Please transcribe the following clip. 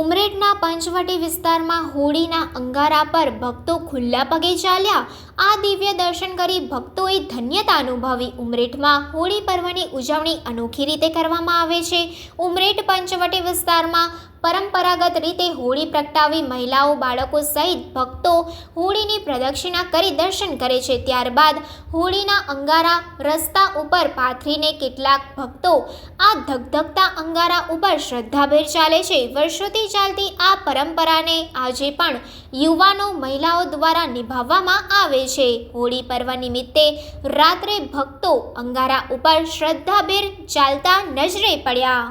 ઉમરેઠના પંચવટી વિસ્તારમાં હોળીના અંગારા પર ભક્તો ખુલ્લા પગે ચાલ્યા। આ દિવ્ય દર્શન કરી ભક્તોએ ધન્યતા અનુભવી। ઉમરેઠમાં હોળી પર્વની ઉજવણી અનોખી રીતે કરવામાં આવે છે। ઉમરેઠ પંચવટી વિસ્તારમાં પરંપરાગત રીતે હોળી પ્રગટાવી મહિલાઓ, બાળકો સહિત ભક્તો હોળીની પ્રદક્ષિણા કરી દર્શન કરે છે। ત્યારબાદ હોળીના અંગારા રસ્તા ઉપર પાથરીને કેટલાક ભક્તો આ ધગધગતા અંગારા ઉપર શ્રદ્ધાભેર ચાલે છે। વર્ષોથી ચાલતી આ પરંપરાને આજે પણ યુવાનો, મહિલાઓ દ્વારા નિભાવવામાં આવે છે। હોળી પર્વ નિમિત્તે રાત્રે ભક્તો અંગારા ઉપર શ્રદ્ધાભેર ચાલતા નજરે પડ્યા।